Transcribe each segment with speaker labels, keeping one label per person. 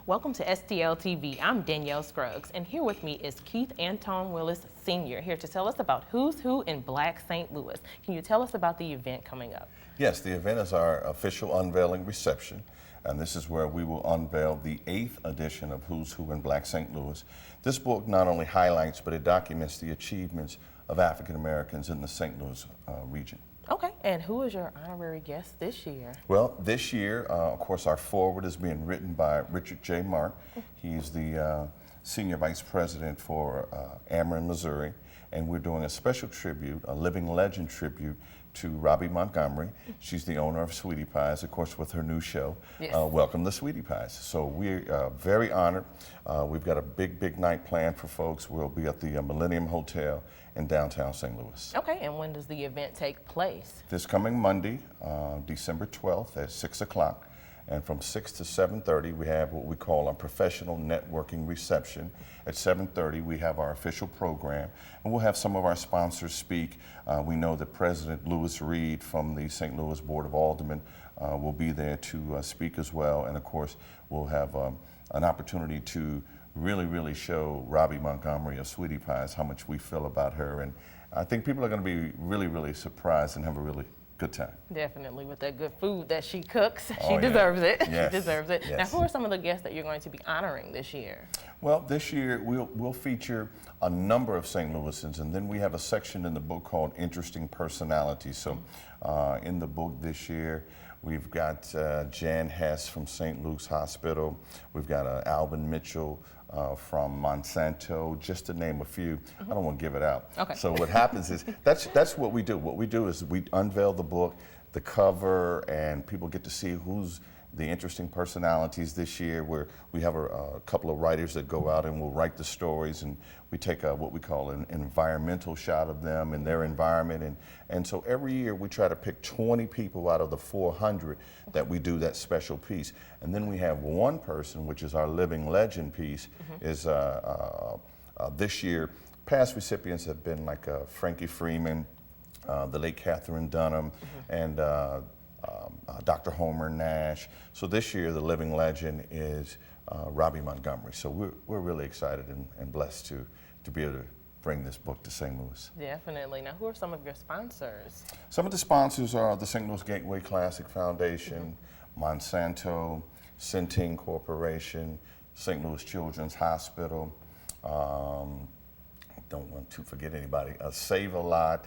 Speaker 1: Welcome to STL TV. I'm Danielle Scruggs, and here with me is Keith Antone Willis, Sr., here to tell us about who's who in Black St. Louis. Can you tell us about the event coming up?
Speaker 2: Yes, the event is our official unveiling reception, and this is where we will unveil the 8th edition of Who's Who in Black St. Louis. This book not only highlights, but it documents the achievements of African Americans in the St. Louis region.
Speaker 1: Okay, and who is your honorary guest this year?
Speaker 2: Well, this year, of course, our foreword is being written by Richard J. Mark. He's the Senior Vice President for Ameren, Missouri, and we're doing a special tribute, a living legend tribute to Robbie Montgomery. She's the owner of Sweetie Pies, of course, with her new show,
Speaker 1: Yes.
Speaker 2: Welcome to Sweetie Pies. So we're very honored. We've got a big night planned for folks. We'll be at the Millennium Hotel in downtown St. Louis.
Speaker 1: Okay, and when does the event take place?
Speaker 2: This coming Monday, December 12th at 6 o'clock. And from 6 to 7:30, we have what we call a professional networking reception. At 7:30, we have our official program, and we'll have some of our sponsors speak. We know that President Lewis Reed from the St. Louis Board of Aldermen will be there to speak as well. And of course, we'll have an opportunity to really show Robbie Montgomery of Sweetie Pies how much we feel about her. And I think people are going to be really surprised and have a really good time.
Speaker 1: Definitely, with that good food that she cooks.
Speaker 2: Oh,
Speaker 1: She
Speaker 2: yeah.
Speaker 1: deserves it.
Speaker 2: Yes.
Speaker 1: She deserves it.
Speaker 2: Yes.
Speaker 1: Now, who are some of the guests that you're going to be honoring this year?
Speaker 2: Well, this year we'll feature a number of St. Louisans, and then we have a section in the book called Interesting Personalities. So in the book this year, we've got Jan Hess from St. Luke's Hospital. We've got Alvin Mitchell from Monsanto, just to name a few. I don't want to give it out.
Speaker 1: Okay.
Speaker 2: So what happens is, that's what we do. What we do is we unveil the book, the cover, and people get to see who's the interesting personalities this year, where we have a couple of writers that go out and will write the stories, and we take what we call an environmental shot of them and their environment. And so every year we try to pick 20 people out of the 400 that we do that special piece. And then we have one person, which is our living legend piece, is this year, past recipients have been like Frankie Freeman, the late Catherine Dunham, and Dr. Homer Nash. So this year, the living legend is Robbie Montgomery. So we're really excited and blessed to be able to bring this book to St. Louis.
Speaker 1: Definitely. Now, who are some of your sponsors?
Speaker 2: Some of the sponsors are the St. Louis Gateway Classic Foundation, Monsanto, Centene Corporation, St. Louis Children's Hospital. Don't want to forget anybody. Save a Lot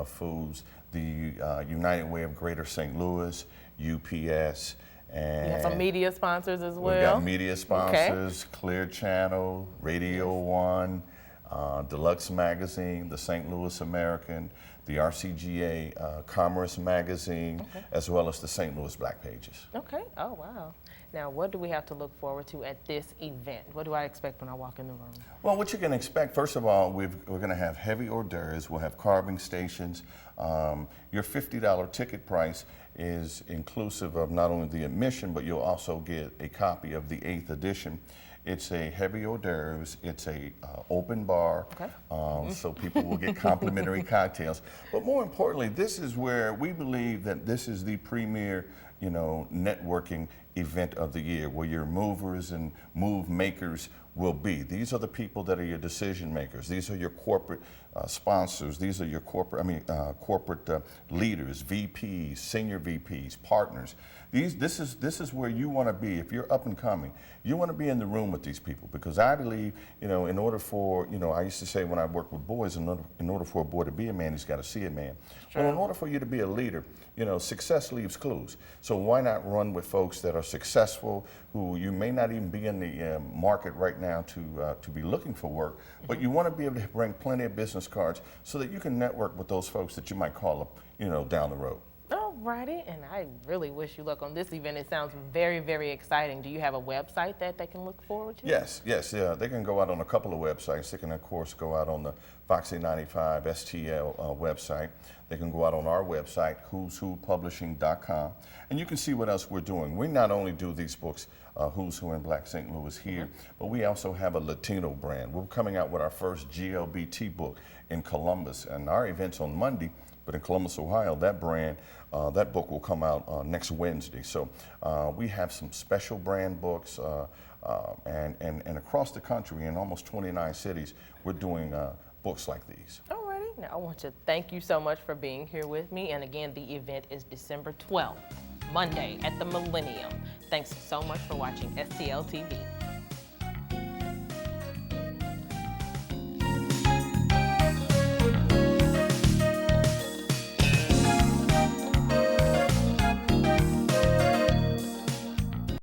Speaker 2: Foods, the United Way of Greater St. Louis, UPS, and
Speaker 1: You have some media sponsors as well.
Speaker 2: we've got media sponsors, Clear Channel, Radio One, Deluxe Magazine, the St. Louis American, the RCGA Commerce Magazine, as well as the St. Louis Black Pages.
Speaker 1: Okay. Oh, wow. Now, what do we have to look forward to at this event? What do I expect when I walk in the room?
Speaker 2: Well, what you can expect, first of all, we're going to have heavy hors d'oeuvres. We'll have carving stations. Your $50 ticket price is inclusive of not only the admission, but you'll also get a copy of the 8th edition. It's a heavy hors d'oeuvres. It's a open bar, so people will get complimentary cocktails. But more importantly, this is where we believe that this is the premier, networking event of the year, where your movers and move makers will be. These are the people that are your decision makers. These are your corporate sponsors. These are your corporate leaders, VPs, senior VPs, partners. This is where you want to be. If you're up and coming, you want to be in the room with these people, because I believe, in order for, I used to say when I worked with boys, in order for a boy to be a man, he's got to see a man.
Speaker 1: Sure.
Speaker 2: Well, in order for you to be a leader, success leaves clues. So why not run with folks that are successful, who you may not even be in the market right now to be looking for work, but you want to be able to bring plenty of business cards so that you can network with those folks that you might call up, down the road.
Speaker 1: Alrighty, and I really wish you luck on this event. It sounds very exciting. Do you have a website that they can look forward to?
Speaker 2: Yes, they can go out on a couple of websites. They can, of course, go out on the Foxy 95 STL website. They can go out on our website, who'swhopublishing.com, and you can see what else we're doing. We not only do these books, Who's Who in Black St. Louis here, but we also have a Latino brand. We're coming out with our first GLBT book in Columbus, and our event's on Monday. but in Columbus, Ohio, that brand, that book will come out next Wednesday. So we have some special brand books, and across the country, in almost 29 cities, we're doing books like these.
Speaker 1: Alrighty, now I want to thank you so much for being here with me. And again, the event is December 12th, Monday at the Millennium. Thanks so much for watching STL TV.